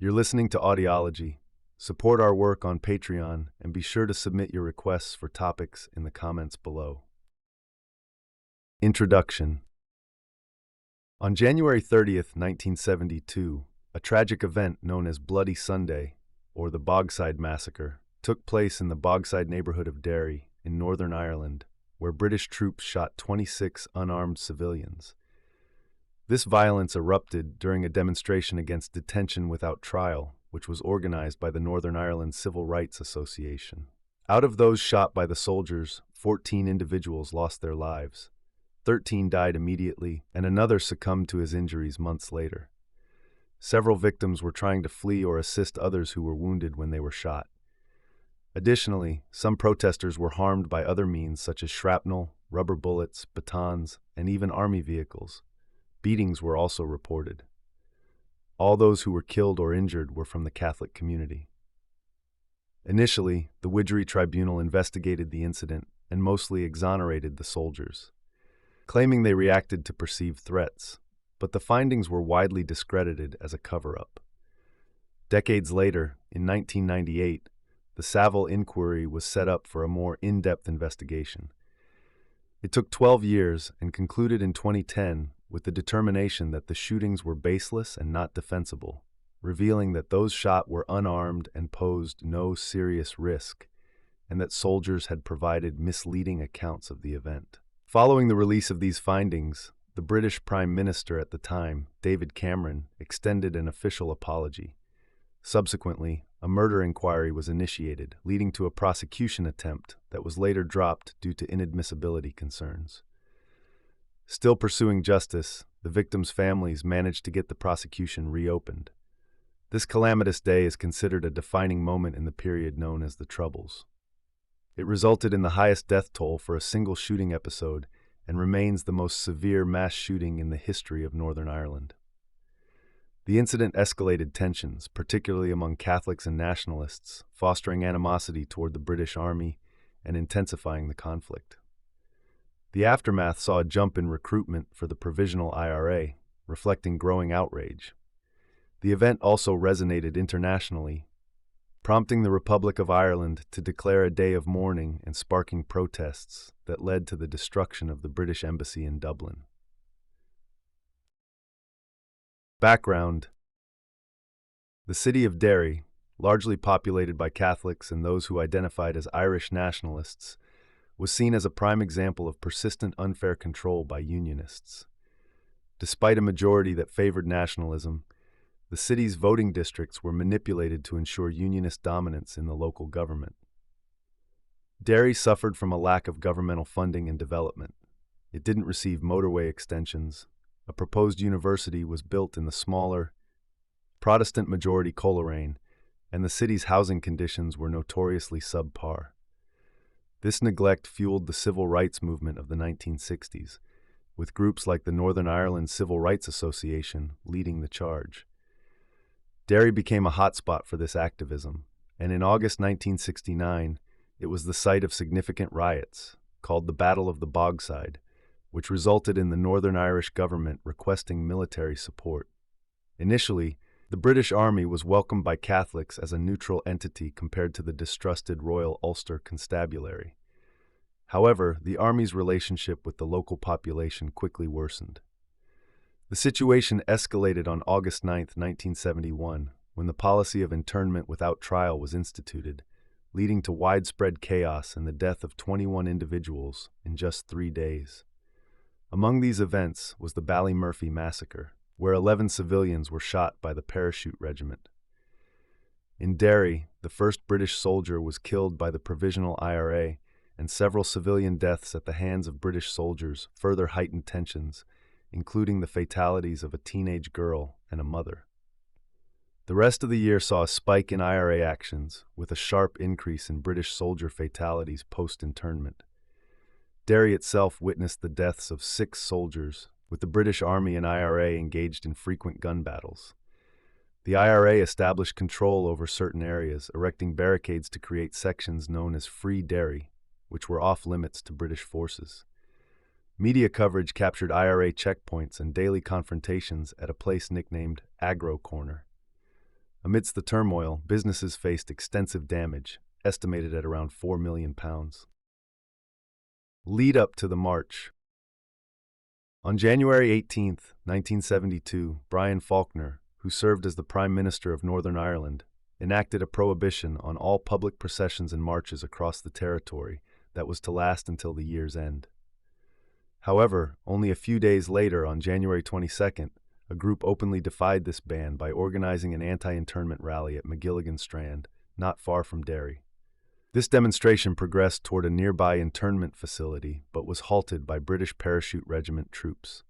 You're listening to Audiology. Support our work on Patreon and be sure to submit your requests for topics in the comments below. Introduction. On January 30th, 1972, a tragic event known as Bloody Sunday, or the Bogside Massacre, took place in the Bogside neighborhood of Derry, in Northern Ireland, where British troops shot 26 unarmed civilians. This violence erupted during a demonstration against detention without trial, which was organized by the Northern Ireland Civil Rights Association. Out of those shot by the soldiers, 14 individuals lost their lives. 13 died immediately, and another succumbed to his injuries months later. Several victims were trying to flee or assist others who were wounded when they were shot. Additionally, some protesters were harmed by other means such as shrapnel, rubber bullets, batons, and even army vehicles. Beatings were also reported. All those who were killed or injured were from the Catholic community. Initially, the Widgery Tribunal investigated the incident and mostly exonerated the soldiers, claiming they reacted to perceived threats, but the findings were widely discredited as a cover-up. Decades later, in 1998, the Saville Inquiry was set up for a more in-depth investigation. It took 12 years and concluded in 2010 with the determination that the shootings were baseless and not defensible, revealing that those shot were unarmed and posed no serious risk, and that soldiers had provided misleading accounts of the event. Following the release of these findings, the British Prime Minister at the time, David Cameron, extended an official apology. Subsequently, a murder inquiry was initiated, leading to a prosecution attempt that was later dropped due to inadmissibility concerns. Still pursuing justice, the victims' families managed to get the prosecution reopened. This calamitous day is considered a defining moment in the period known as the Troubles. It resulted in the highest death toll for a single shooting episode and remains the most severe mass shooting in the history of Northern Ireland. The incident escalated tensions, particularly among Catholics and nationalists, fostering animosity toward the British Army and intensifying the conflict. The aftermath saw a jump in recruitment for the Provisional IRA, reflecting growing outrage. The event also resonated internationally, prompting the Republic of Ireland to declare a day of mourning and sparking protests that led to the destruction of the British Embassy in Dublin. Background. The city of Derry, largely populated by Catholics and those who identified as Irish nationalists, was seen as a prime example of persistent unfair control by Unionists. Despite a majority that favored nationalism, the city's voting districts were manipulated to ensure Unionist dominance in the local government. Derry suffered from a lack of governmental funding and development. It didn't receive motorway extensions. A proposed university was built in the smaller, Protestant-majority Coleraine, and the city's housing conditions were notoriously subpar. This neglect fueled the civil rights movement of the 1960s, with groups like the Northern Ireland Civil Rights Association leading the charge. Derry became a hotspot for this activism, and in August 1969, it was the site of significant riots, called the Battle of the Bogside, which resulted in the Northern Irish government requesting military support. Initially, the British Army was welcomed by Catholics as a neutral entity compared to the distrusted Royal Ulster Constabulary. However, the Army's relationship with the local population quickly worsened. The situation escalated on August 9, 1971, when the policy of internment without trial was instituted, leading to widespread chaos and the death of 21 individuals in just 3 days. Among these events was the Ballymurphy Massacre, where 11 civilians were shot by the Parachute Regiment. In Derry, the first British soldier was killed by the Provisional IRA, and several civilian deaths at the hands of British soldiers further heightened tensions, including the fatalities of a teenage girl and a mother. The rest of the year saw a spike in IRA actions, with a sharp increase in British soldier fatalities post-internment. Derry itself witnessed the deaths of 6 soldiers, with the British Army and IRA engaged in frequent gun battles. The IRA established control over certain areas, erecting barricades to create sections known as Free Derry, which were off-limits to British forces. Media coverage captured IRA checkpoints and daily confrontations at a place nicknamed Aggro Corner. Amidst the turmoil, businesses faced extensive damage, estimated at around £4 million. Lead up to the march. On January 18, 1972, Brian Faulkner, who served as the Prime Minister of Northern Ireland, enacted a prohibition on all public processions and marches across the territory that was to last until the year's end. However, only a few days later, on January 22nd, a group openly defied this ban by organizing an anti-internment rally at Magilligan Strand, not far from Derry. This demonstration progressed toward a nearby internment facility, but was halted by British Parachute Regiment troops.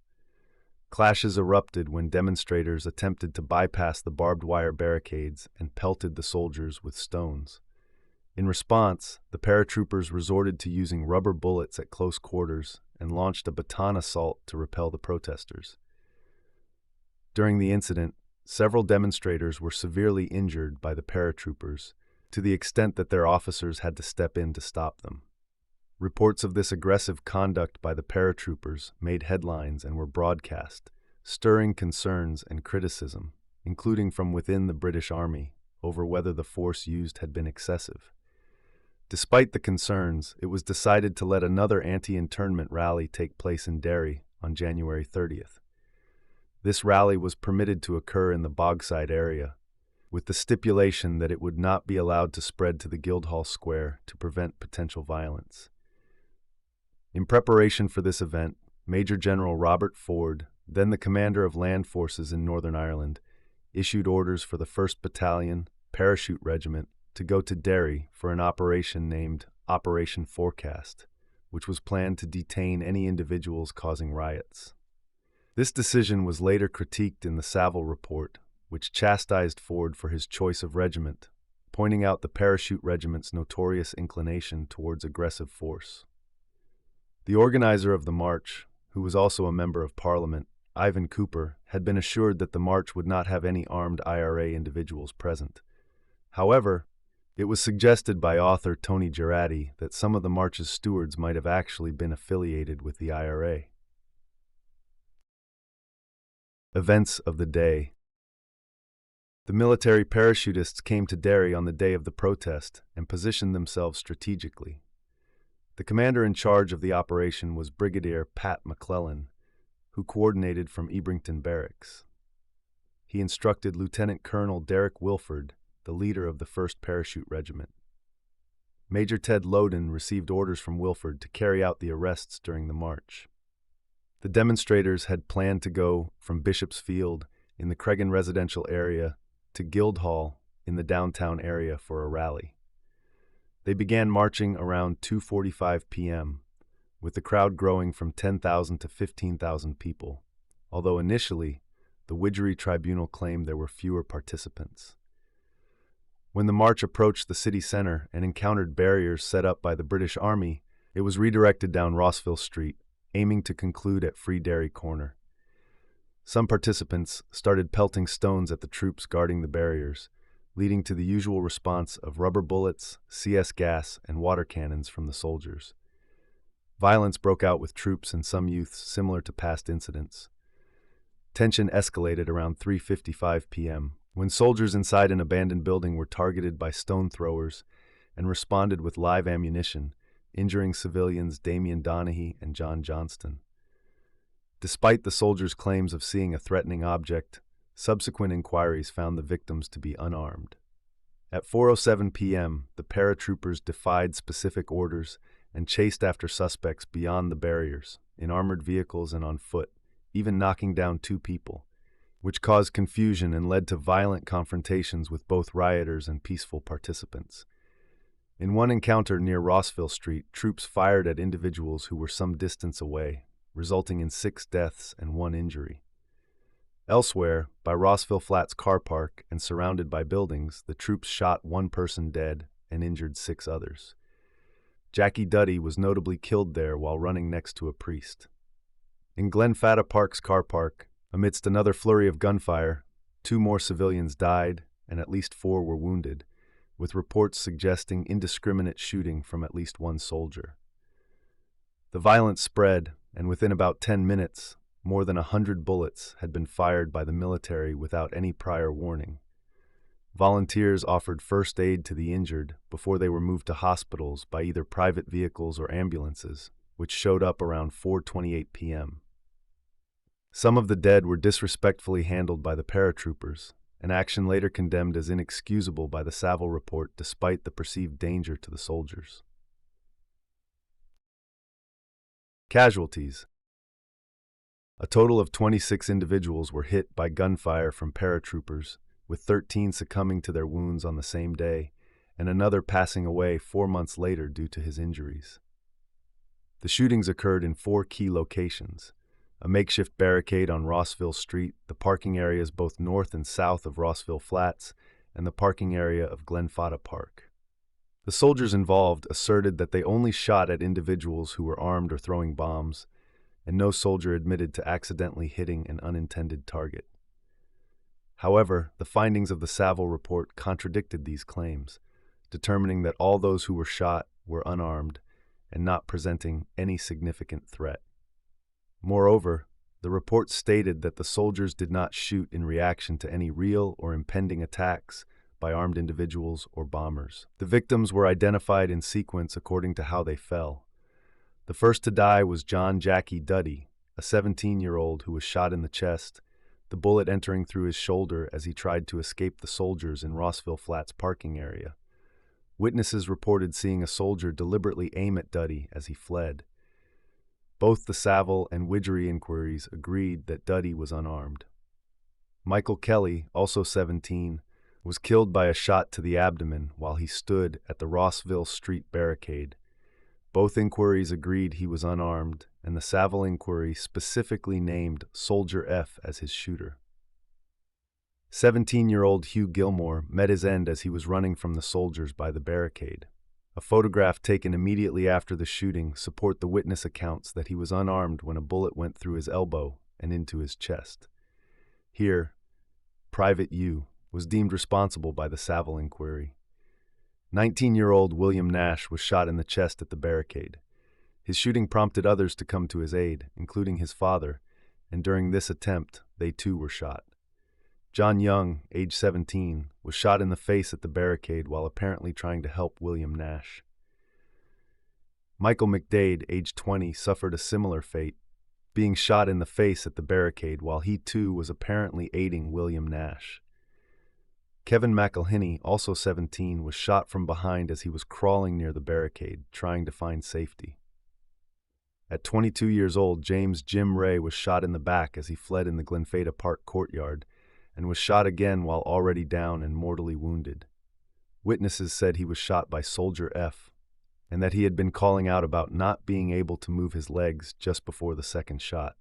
Clashes erupted when demonstrators attempted to bypass the barbed wire barricades and pelted the soldiers with stones. In response, the paratroopers resorted to using rubber bullets at close quarters and launched a baton assault to repel the protesters. During the incident, several demonstrators were severely injured by the paratroopers, to the extent that their officers had to step in to stop them. Reports of this aggressive conduct by the paratroopers made headlines and were broadcast, stirring concerns and criticism, including from within the British Army, over whether the force used had been excessive. Despite the concerns, it was decided to let another anti-internment rally take place in Derry on January 30th. This rally was permitted to occur in the Bogside area, with the stipulation that it would not be allowed to spread to the Guildhall Square to prevent potential violence. In preparation for this event, Major General Robert Ford, then the commander of land forces in Northern Ireland, issued orders for the 1st Battalion, Parachute Regiment, to go to Derry for an operation named Operation Forecast, which was planned to detain any individuals causing riots. This decision was later critiqued in the Saville Report, which chastised Ford for his choice of regiment, pointing out the Parachute Regiment's notorious inclination towards aggressive force. The organizer of the march, who was also a member of Parliament, Ivan Cooper, had been assured that the march would not have any armed IRA individuals present. However, it was suggested by author Tony Girardi that some of the march's stewards might have actually been affiliated with the IRA. Events of the day. The military parachutists came to Derry on the day of the protest and positioned themselves strategically. The commander in charge of the operation was Brigadier Pat McClellan, who coordinated from Ebrington Barracks. He instructed Lieutenant Colonel Derek Wilford, the leader of the 1st Parachute Regiment. Major Ted Loudon received orders from Wilford to carry out the arrests during the march. The demonstrators had planned to go from Bishop's Field in the Cregan residential area to Guildhall in the downtown area for a rally. They began marching around 2:45 p.m., with the crowd growing from 10,000 to 15,000 people, although initially the Widgery Tribunal claimed there were fewer participants. When the march approached the city center and encountered barriers set up by the British Army, it was redirected down Rossville Street, aiming to conclude at Free Derry Corner. Some participants started pelting stones at the troops guarding the barriers, leading to the usual response of rubber bullets, CS gas, and water cannons from the soldiers. Violence broke out with troops and some youths similar to past incidents. Tension escalated around 3:55 p.m., when soldiers inside an abandoned building were targeted by stone throwers and responded with live ammunition, injuring civilians Damien Donaghy and John Johnston. Despite the soldiers' claims of seeing a threatening object, subsequent inquiries found the victims to be unarmed. At 4:07 p.m., the paratroopers defied specific orders and chased after suspects beyond the barriers, in armored vehicles and on foot, even knocking down 2 people, which caused confusion and led to violent confrontations with both rioters and peaceful participants. In one encounter near Rossville Street, troops fired at individuals who were some distance away, resulting in 6 deaths and 1 injury. Elsewhere, by Rossville Flats car park and surrounded by buildings, the troops shot 1 person dead and injured 6 others. Jackie Duddy was notably killed there while running next to a priest. In Glenfata Park's car park, amidst another flurry of gunfire, 2 more civilians died and at least 4 were wounded, with reports suggesting indiscriminate shooting from at least 1 soldier. The violence spread, and within about 10 minutes, more than 100 bullets had been fired by the military without any prior warning. Volunteers offered first aid to the injured before they were moved to hospitals by either private vehicles or ambulances, which showed up around 4:28 p.m. Some of the dead were disrespectfully handled by the paratroopers, an action later condemned as inexcusable by the Saville report despite the perceived danger to the soldiers. Casualties. A total of 26 individuals were hit by gunfire from paratroopers, with 13 succumbing to their wounds on the same day, and another passing away 4 months later due to his injuries. The shootings occurred in 4 key locations: a makeshift barricade on Rossville Street, the parking areas both north and south of Rossville Flats, and the parking area of Glenfata Park. The soldiers involved asserted that they only shot at individuals who were armed or throwing bombs, and no soldier admitted to accidentally hitting an unintended target. However, the findings of the Saville report contradicted these claims, determining that all those who were shot were unarmed and not presenting any significant threat. Moreover, the report stated that the soldiers did not shoot in reaction to any real or impending attacks by armed individuals or bombers. The victims were identified in sequence according to how they fell. The first to die was John Jackie Duddy, a 17-year-old who was shot in the chest, the bullet entering through his shoulder as he tried to escape the soldiers in Rossville Flats parking area. Witnesses reported seeing a soldier deliberately aim at Duddy as he fled. Both the Saville and Widgery inquiries agreed that Duddy was unarmed. Michael Kelly, also 17, was killed by a shot to the abdomen while he stood at the Rossville Street barricade. Both inquiries agreed he was unarmed, and the Saville inquiry specifically named Soldier F as his shooter. 17-year-old Hugh Gilmore met his end as he was running from the soldiers by the barricade. A photograph taken immediately after the shooting support the witness accounts that he was unarmed when a bullet went through his elbow and into his chest. Here, Private U was deemed responsible by the Saville inquiry. 19-year-old William Nash was shot in the chest at the barricade. His shooting prompted others to come to his aid, including his father, and during this attempt, they too were shot. John Young, age 17, was shot in the face at the barricade while apparently trying to help William Nash. Michael McDade, age 20, suffered a similar fate, being shot in the face at the barricade while he too was apparently aiding William Nash. Kevin McElhinney, also 17, was shot from behind as he was crawling near the barricade, trying to find safety. At 22 years old, James Jim Ray was shot in the back as he fled in the Glenfata Park courtyard, and was shot again while already down and mortally wounded. Witnesses said he was shot by Soldier F, and that he had been calling out about not being able to move his legs just before the second shot.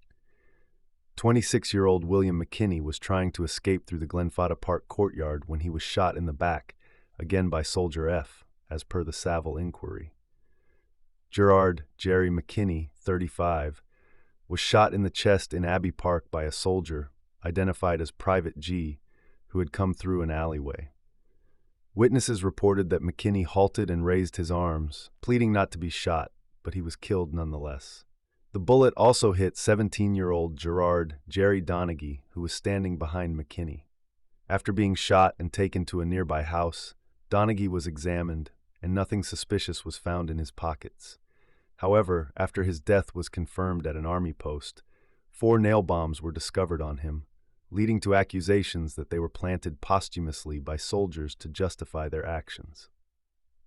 26-year-old William McKinney was trying to escape through the Glenfata Park courtyard when he was shot in the back, again by Soldier F, as per the Saville inquiry. Gerard Jerry McKinney, 35, was shot in the chest in Abbey Park by a soldier, identified as Private G, who had come through an alleyway. Witnesses reported that McKinney halted and raised his arms, pleading not to be shot, but he was killed nonetheless. The bullet also hit 17-year-old Gerard Jerry Donaghy, who was standing behind McKinney. After being shot and taken to a nearby house, Donaghy was examined, and nothing suspicious was found in his pockets. However, after his death was confirmed at an army post, 4 nail bombs were discovered on him, leading to accusations that they were planted posthumously by soldiers to justify their actions.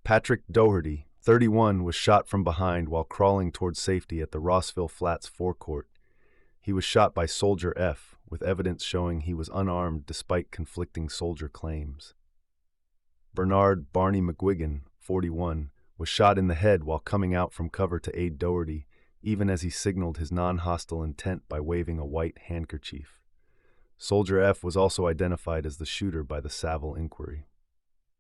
Patrick Doherty, 31, was shot from behind while crawling towards safety at the Rossville Flats forecourt. He was shot by Soldier F, with evidence showing he was unarmed despite conflicting soldier claims. Bernard Barney McGuigan, 41, was shot in the head while coming out from cover to aid Doherty, even as he signaled his non-hostile intent by waving a white handkerchief. Soldier F was also identified as the shooter by the Saville inquiry.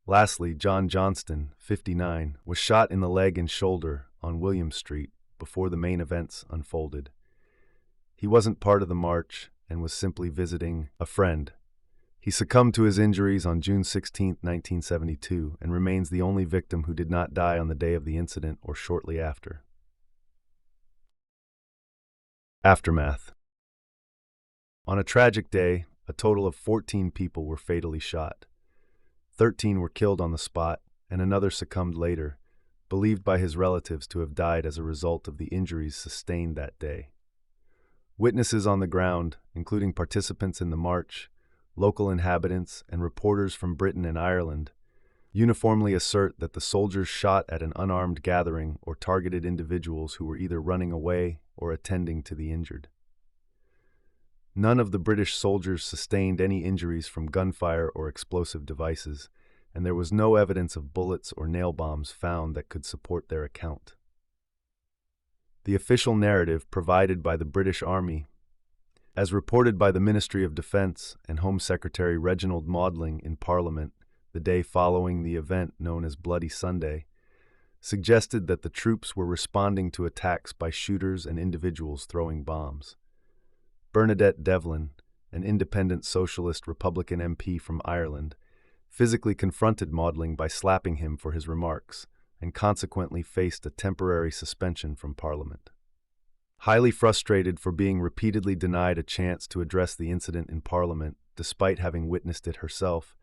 Lastly, John Johnston, 59, was shot in the leg and shoulder on William Street before the main events unfolded. He wasn't part of the march and was simply visiting a friend. He succumbed to his injuries on June 16, 1972, and remains the only victim who did not die on the day of the incident or shortly after. Aftermath. On a tragic day, a total of 14 people were fatally shot. 13 were killed on the spot, and another succumbed later, believed by his relatives to have died as a result of the injuries sustained that day. Witnesses on the ground, including participants in the march, local inhabitants, and reporters from Britain and Ireland, uniformly assert that the soldiers shot at an unarmed gathering or targeted individuals who were either running away or attending to the injured. None of the British soldiers sustained any injuries from gunfire or explosive devices, and there was no evidence of bullets or nail bombs found that could support their account. The official narrative provided by the British Army, as reported by the Ministry of Defence and Home Secretary Reginald Maudling in Parliament the day following the event known as Bloody Sunday, suggested that the troops were responding to attacks by shooters and individuals throwing bombs. Bernadette Devlin, an independent Socialist Republican MP from Ireland, physically confronted Maudling by slapping him for his remarks, and consequently faced a temporary suspension from Parliament. Highly frustrated for being repeatedly denied a chance to address the incident in Parliament, despite having witnessed it herself,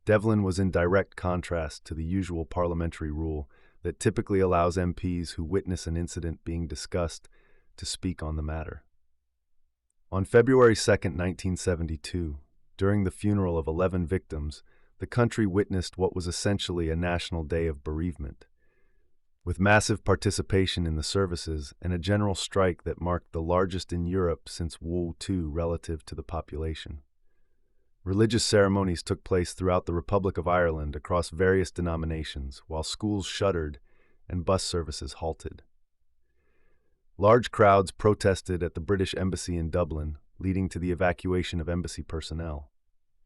Devlin was in direct contrast to the usual parliamentary rule that typically allows MPs who witness an incident being discussed to speak on the matter. On February 2, 1972, during the funeral of 11 victims, the country witnessed what was essentially a national day of bereavement, with massive participation in the services and a general strike that marked the largest in Europe since World War II relative to the population. Religious ceremonies took place throughout the Republic of Ireland across various denominations, while schools shuttered and bus services halted. Large crowds protested at the British Embassy in Dublin, leading to the evacuation of embassy personnel.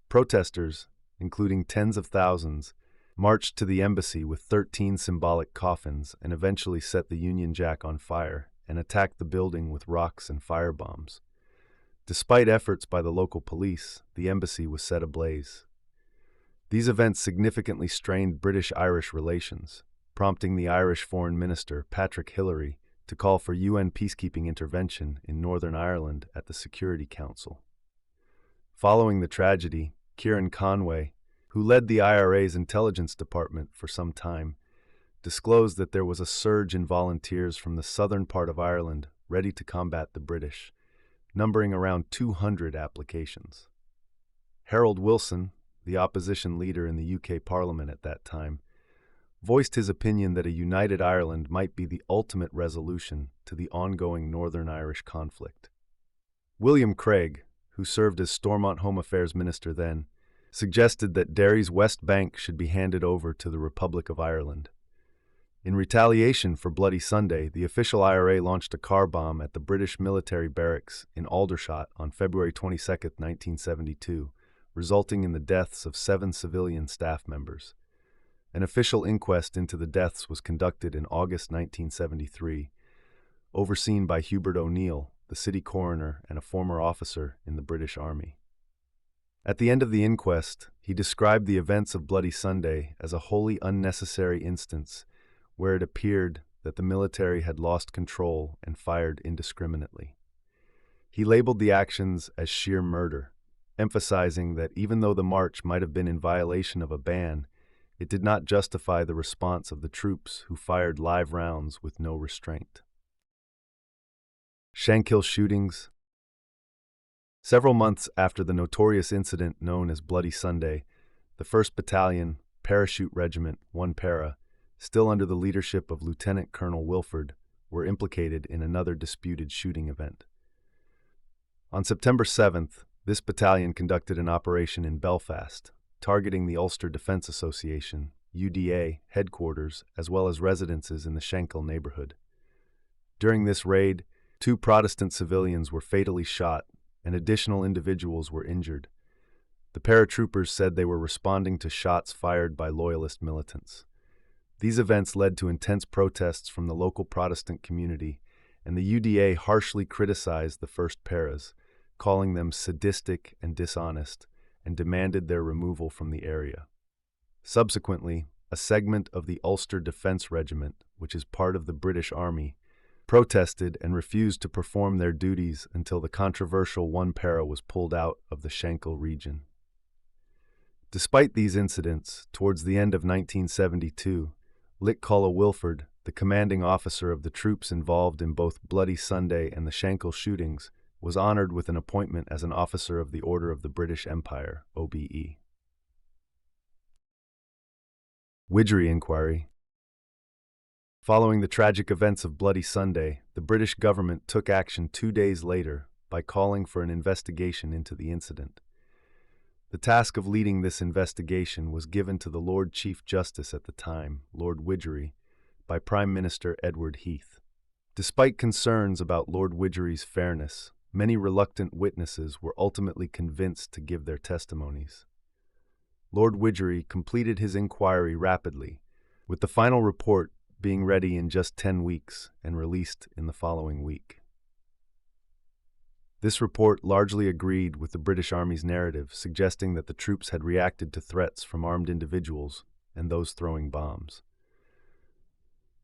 Protesters, including tens of thousands, marched to the embassy with 13 symbolic coffins and eventually set the Union Jack on fire and attacked the building with rocks and firebombs. Despite efforts by the local police, the embassy was set ablaze. These events significantly strained British-Irish relations, prompting the Irish Foreign Minister, Patrick Hillery, to call for UN peacekeeping intervention in Northern Ireland at the Security Council. Following the tragedy, Kieran Conway, who led the IRA's intelligence department for some time, disclosed that there was a surge in volunteers from the southern part of Ireland ready to combat the British, numbering around 200 applications. Harold Wilson, the opposition leader in the UK Parliament at that time, voiced his opinion that a united Ireland might be the ultimate resolution to the ongoing Northern Irish conflict. William Craig, who served as Stormont Home Affairs Minister then, suggested that Derry's West Bank should be handed over to the Republic of Ireland. In retaliation for Bloody Sunday, the official IRA launched a car bomb at the British military barracks in Aldershot on February 22, 1972, resulting in the deaths of 7 civilian staff members. An official inquest into the deaths was conducted in August 1973, overseen by Hubert O'Neill, the city coroner and a former officer in the British Army. At the end of the inquest, he described the events of Bloody Sunday as a wholly unnecessary instance where it appeared that the military had lost control and fired indiscriminately. He labeled the actions as sheer murder, emphasizing that even though the march might have been in violation of a ban, it did not justify the response of the troops who fired live rounds with no restraint. Shankill shootings. Several months after the notorious incident known as Bloody Sunday, the 1st Battalion, Parachute Regiment, 1 Para, still under the leadership of Lieutenant Colonel Wilford, were implicated in another disputed shooting event. On September 7th, this battalion conducted an operation in Belfast, targeting the Ulster Defence Association, UDA, headquarters, as well as residences in the Shankill neighborhood. During this raid, 2 Protestant civilians were fatally shot, and additional individuals were injured. The paratroopers said they were responding to shots fired by loyalist militants. These events led to intense protests from the local Protestant community, and the UDA harshly criticized the 1st Paras, calling them sadistic and dishonest, and demanded their removal from the area. Subsequently, a segment of the Ulster Defence Regiment, which is part of the British Army, protested and refused to perform their duties until the controversial 1 Para was pulled out of the Shankill region. Despite these incidents, towards the end of 1972, Litculla Wilford, the commanding officer of the troops involved in both Bloody Sunday and the Shankill shootings, was honored with an appointment as an Officer of the Order of the British Empire, OBE. Widgery Inquiry. Following the tragic events of Bloody Sunday, the British government took action 2 days later by calling for an investigation into the incident. The task of leading this investigation was given to the Lord Chief Justice at the time, Lord Widgery, by Prime Minister Edward Heath. Despite concerns about Lord Widgery's fairness, many reluctant witnesses were ultimately convinced to give their testimonies. Lord Widgery completed his inquiry rapidly, with the final report being ready in just 10 weeks and released in the following week. This report largely agreed with the British Army's narrative, suggesting that the troops had reacted to threats from armed individuals and those throwing bombs.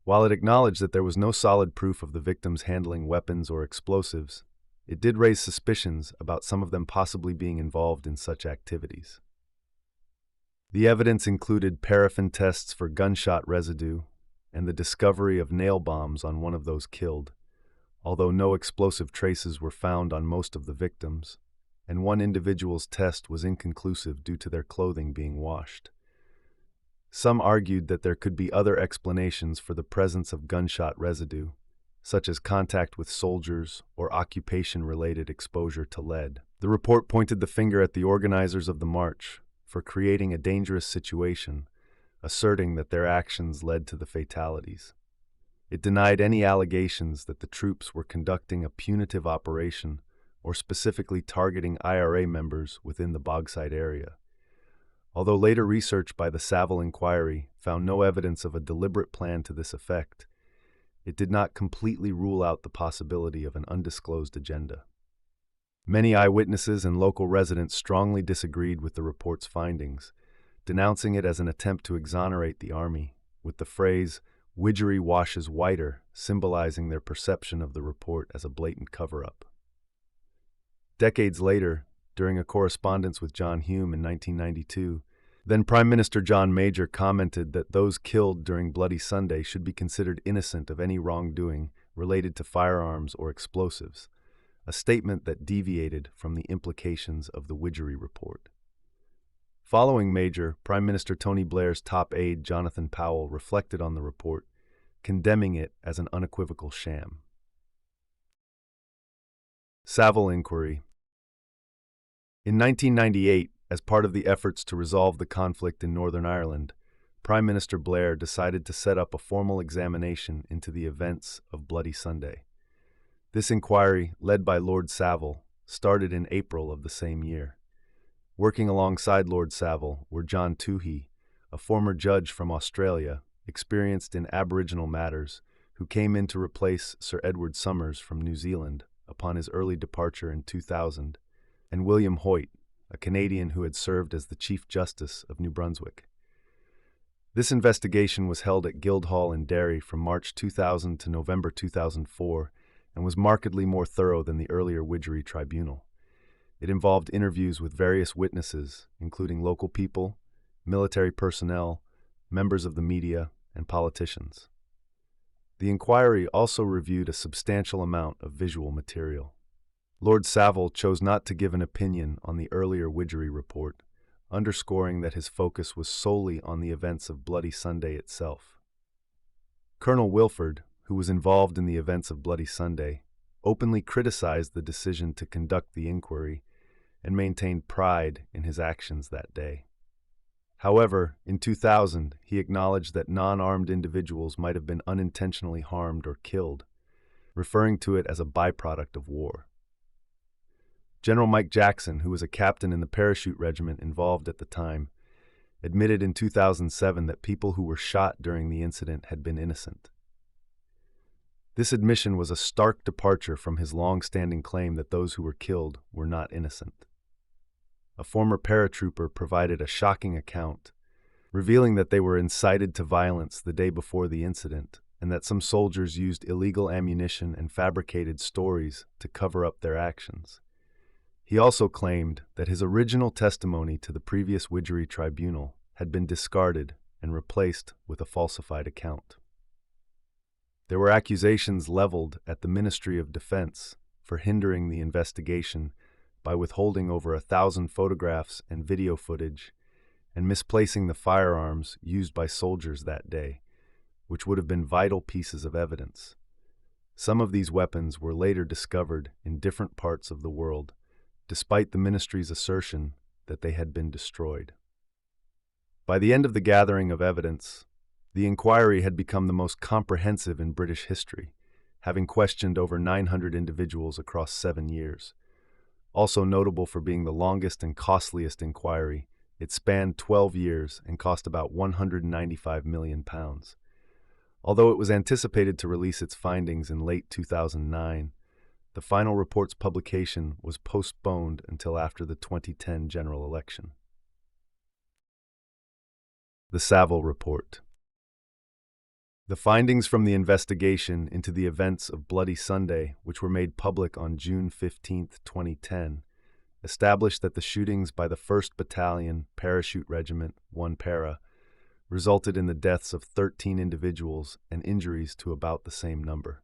While it acknowledged that there was no solid proof of the victims handling weapons or explosives, it did raise suspicions about some of them possibly being involved in such activities. The evidence included paraffin tests for gunshot residue and the discovery of nail bombs on one of those killed, although no explosive traces were found on most of the victims, and one individual's test was inconclusive due to their clothing being washed. Some argued that there could be other explanations for the presence of gunshot residue, such as contact with soldiers or occupation-related exposure to lead. The report pointed the finger at the organizers of the march for creating a dangerous situation, asserting that their actions led to the fatalities. It denied any allegations that the troops were conducting a punitive operation or specifically targeting IRA members within the Bogside area. Although later research by the Saville Inquiry found no evidence of a deliberate plan to this effect, it did not completely rule out the possibility of an undisclosed agenda. Many eyewitnesses and local residents strongly disagreed with the report's findings, denouncing it as an attempt to exonerate the Army, with the phrase, "Widgery washes whiter," symbolizing their perception of the report as a blatant cover-up. Decades later, during a correspondence with John Hume in 1992, then Prime Minister John Major commented that those killed during Bloody Sunday should be considered innocent of any wrongdoing related to firearms or explosives, a statement that deviated from the implications of the Widgery report. Following Major, Prime Minister Tony Blair's top aide Jonathan Powell reflected on the report, condemning it as an unequivocal sham. Saville Inquiry. In 1998, as part of the efforts to resolve the conflict in Northern Ireland, Prime Minister Blair decided to set up a formal examination into the events of Bloody Sunday. This inquiry, led by Lord Saville, started in April of the same year. Working alongside Lord Saville were John Toohey, a former judge from Australia, experienced in Aboriginal matters, who came in to replace Sir Edward Somers from New Zealand upon his early departure in 2000, and William Hoyt, a Canadian who had served as the Chief Justice of New Brunswick. This investigation was held at Guildhall in Derry from March 2000 to November 2004 and was markedly more thorough than the earlier Widgery Tribunal. It involved interviews with various witnesses, including local people, military personnel, members of the media, and politicians. The inquiry also reviewed a substantial amount of visual material. Lord Saville chose not to give an opinion on the earlier Widgery report, underscoring that his focus was solely on the events of Bloody Sunday itself. Colonel Wilford, who was involved in the events of Bloody Sunday, openly criticized the decision to conduct the inquiry and maintained pride in his actions that day. However, in 2000, he acknowledged that non-armed individuals might have been unintentionally harmed or killed, referring to it as a byproduct of war. General Mike Jackson, who was a captain in the parachute regiment involved at the time, admitted in 2007 that people who were shot during the incident had been innocent. This admission was a stark departure from his long-standing claim that those who were killed were not innocent. A former paratrooper provided a shocking account, revealing that they were incited to violence the day before the incident and that some soldiers used illegal ammunition and fabricated stories to cover up their actions. He also claimed that his original testimony to the previous Widgery tribunal had been discarded and replaced with a falsified account. There were accusations leveled at the Ministry of Defense for hindering the investigation by withholding over 1,000 photographs and video footage and misplacing the firearms used by soldiers that day, which would have been vital pieces of evidence. Some of these weapons were later discovered in different parts of the world, despite the ministry's assertion that they had been destroyed. By the end of the gathering of evidence, the inquiry had become the most comprehensive in British history, having questioned over 900 individuals across 7 years. Also notable for being the longest and costliest inquiry, it spanned 12 years and cost about £195 million. Although it was anticipated to release its findings in late 2009, the final report's publication was postponed until after the 2010 general election. The Saville Report. The findings from the investigation into the events of Bloody Sunday, which were made public on June 15, 2010, established that the shootings by the 1st Battalion Parachute Regiment, 1 Para, resulted in the deaths of 13 individuals and injuries to about the same number.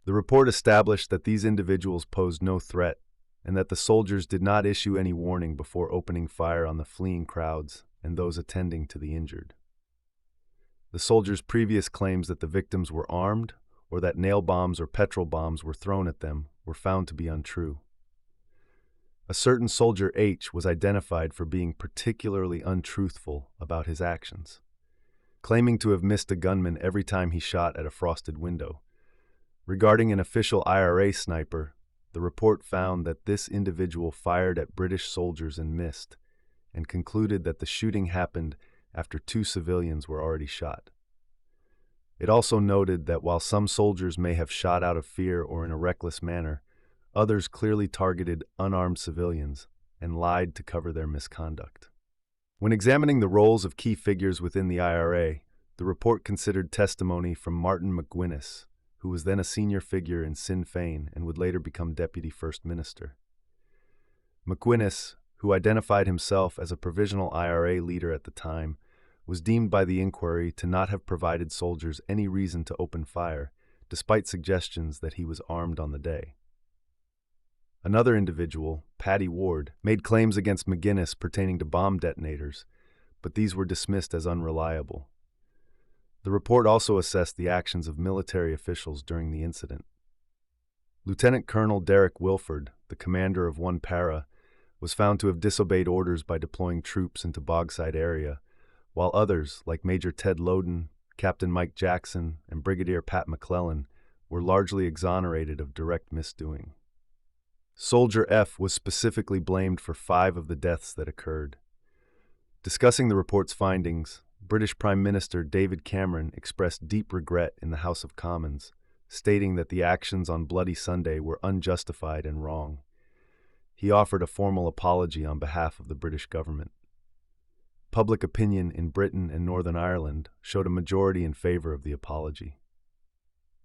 The report established that these individuals posed no threat and that the soldiers did not issue any warning before opening fire on the fleeing crowds and those attending to the injured. The soldiers' previous claims that the victims were armed or that nail bombs or petrol bombs were thrown at them were found to be untrue. A certain Soldier H was identified for being particularly untruthful about his actions, claiming to have missed a gunman every time he shot at a frosted window. Regarding an official IRA sniper, the report found that this individual fired at British soldiers and missed, and concluded that the shooting happened after 2 civilians were already shot. It also noted that while some soldiers may have shot out of fear or in a reckless manner, others clearly targeted unarmed civilians and lied to cover their misconduct. When examining the roles of key figures within the IRA, the report considered testimony from Martin McGuinness, who was then a senior figure in Sinn Féin and would later become Deputy First Minister. McGuinness, who identified himself as a provisional IRA leader at the time, was deemed by the inquiry to not have provided soldiers any reason to open fire, despite suggestions that he was armed on the day. Another individual, Paddy Ward, made claims against McGuinness pertaining to bomb detonators, but these were dismissed as unreliable. The report also assessed the actions of military officials during the incident. Lieutenant Colonel Derek Wilford, the commander of 1 Para, was found to have disobeyed orders by deploying troops into Bogside area, while others, like Major Ted Loden, Captain Mike Jackson, and Brigadier Pat McClellan, were largely exonerated of direct misdoing. Soldier F was specifically blamed for 5 of the deaths that occurred. Discussing the report's findings, British Prime Minister David Cameron expressed deep regret in the House of Commons, stating that the actions on Bloody Sunday were unjustified and wrong. He offered a formal apology on behalf of the British government. Public opinion in Britain and Northern Ireland showed a majority in favor of the apology.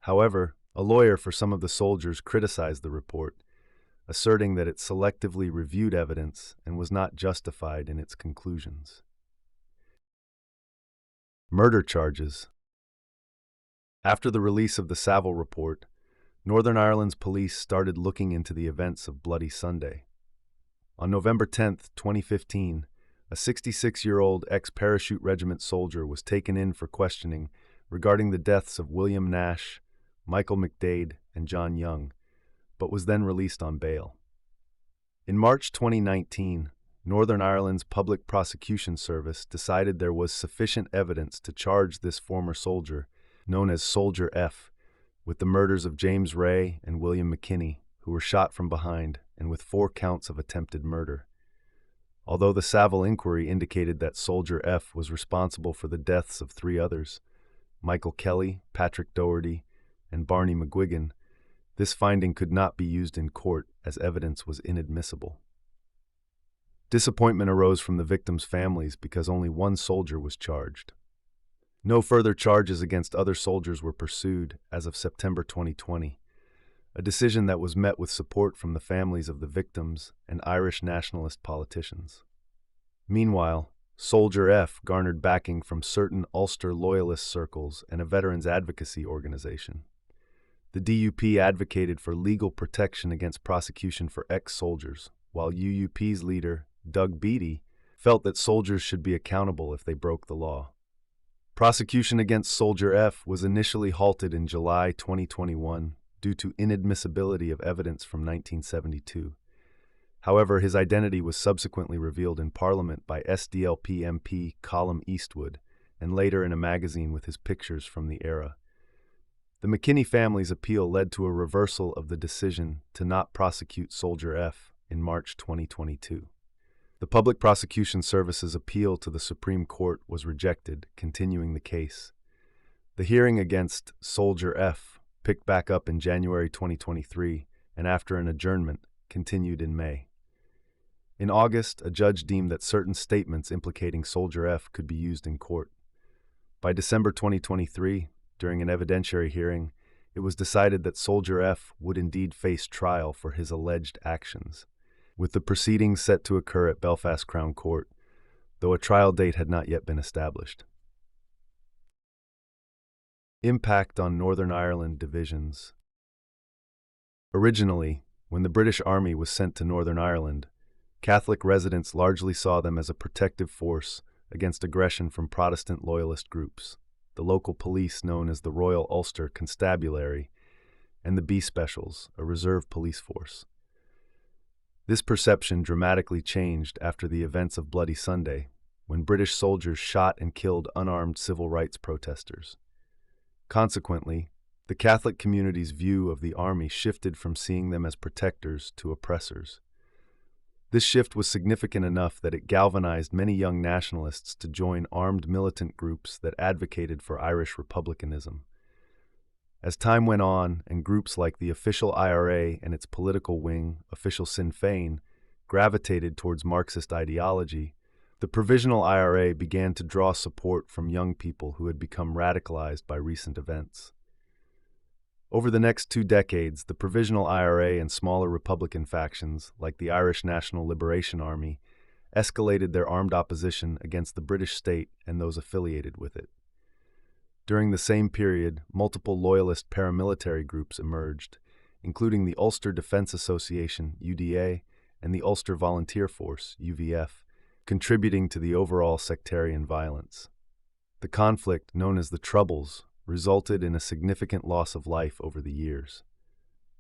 However, a lawyer for some of the soldiers criticized the report, asserting that it selectively reviewed evidence and was not justified in its conclusions. Murder charges. After the release of the Saville Report, Northern Ireland's police started looking into the events of Bloody Sunday. On November 10, 2015, a 66-year-old ex-Parachute Regiment soldier was taken in for questioning regarding the deaths of William Nash, Michael McDade, and John Young, but was then released on bail. In March 2019, Northern Ireland's Public Prosecution Service decided there was sufficient evidence to charge this former soldier, known as Soldier F, with the murders of James Ray and William McKinney, who were shot from behind, and with 4 counts of attempted murder. Although the Saville inquiry indicated that Soldier F was responsible for the deaths of 3 others, Michael Kelly, Patrick Doherty, and Barney McGuigan, this finding could not be used in court as evidence was inadmissible. Disappointment arose from the victims' families because only 1 soldier was charged. No further charges against other soldiers were pursued as of September 2020. a decision that was met with support from the families of the victims and Irish nationalist politicians. Meanwhile, Soldier F garnered backing from certain Ulster loyalist circles and a veterans advocacy organization. The DUP advocated for legal protection against prosecution for ex-soldiers, while UUP's leader, Doug Beattie, felt that soldiers should be accountable if they broke the law. Prosecution against Soldier F was initially halted in July 2021 due to inadmissibility of evidence from 1972. However, his identity was subsequently revealed in Parliament by SDLP MP Colm Eastwood, and later in a magazine with his pictures from the era. The McKinney family's appeal led to a reversal of the decision to not prosecute Soldier F in March 2022. The Public Prosecution Service's appeal to the Supreme Court was rejected, continuing the case. The hearing against Soldier F picked back up in January 2023, and after an adjournment, continued in May. In August, a judge deemed that certain statements implicating Soldier F could be used in court. By December 2023, during an evidentiary hearing, it was decided that Soldier F would indeed face trial for his alleged actions, with the proceedings set to occur at Belfast Crown Court, though a trial date had not yet been established. Impact on Northern Ireland divisions. Originally, when the British Army was sent to Northern Ireland, Catholic residents largely saw them as a protective force against aggression from Protestant loyalist groups, the local police known as the Royal Ulster Constabulary, and the B Specials, a reserve police force. This perception dramatically changed after the events of Bloody Sunday, when British soldiers shot and killed unarmed civil rights protesters. Consequently, the Catholic community's view of the army shifted from seeing them as protectors to oppressors. This shift was significant enough that it galvanized many young nationalists to join armed militant groups that advocated for Irish republicanism. As time went on and groups like the official IRA and its political wing, Official Sinn Féin, gravitated towards Marxist ideology, the Provisional IRA began to draw support from young people who had become radicalized by recent events. Over the next 2 decades, the Provisional IRA and smaller Republican factions, like the Irish National Liberation Army, escalated their armed opposition against the British state and those affiliated with it. During the same period, multiple loyalist paramilitary groups emerged, including the Ulster Defence Association, UDA, and the Ulster Volunteer Force, UVF, contributing to the overall sectarian violence. The conflict, known as the Troubles, resulted in a significant loss of life over the years.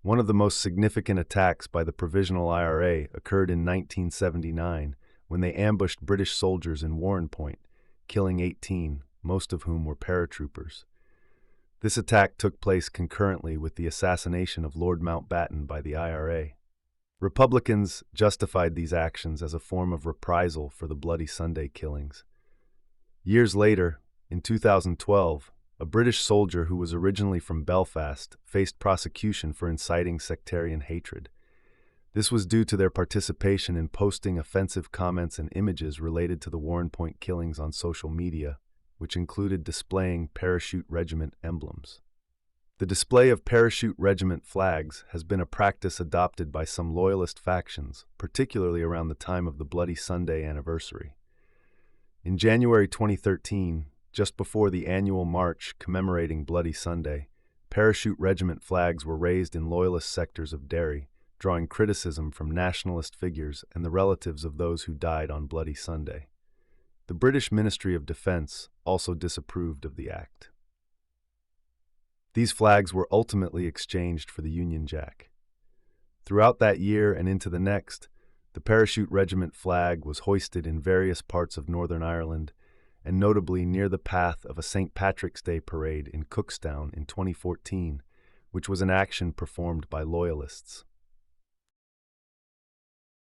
One of the most significant attacks by the Provisional IRA occurred in 1979 when they ambushed British soldiers in Warrenpoint, killing 18, most of whom were paratroopers. This attack took place concurrently with the assassination of Lord Mountbatten by the IRA. Republicans justified these actions as a form of reprisal for the Bloody Sunday killings. Years later, in 2012, a British soldier who was originally from Belfast faced prosecution for inciting sectarian hatred. This was due to their participation in posting offensive comments and images related to the Warrenpoint killings on social media, which included displaying Parachute Regiment emblems. The display of Parachute Regiment flags has been a practice adopted by some loyalist factions, particularly around the time of the Bloody Sunday anniversary. In January 2013, just before the annual march commemorating Bloody Sunday, Parachute Regiment flags were raised in loyalist sectors of Derry, drawing criticism from nationalist figures and the relatives of those who died on Bloody Sunday. The British Ministry of Defence also disapproved of the act. These flags were ultimately exchanged for the Union Jack. Throughout that year and into the next, the Parachute Regiment flag was hoisted in various parts of Northern Ireland, and notably near the path of a St. Patrick's Day parade in Cookstown in 2014, which was an action performed by Loyalists.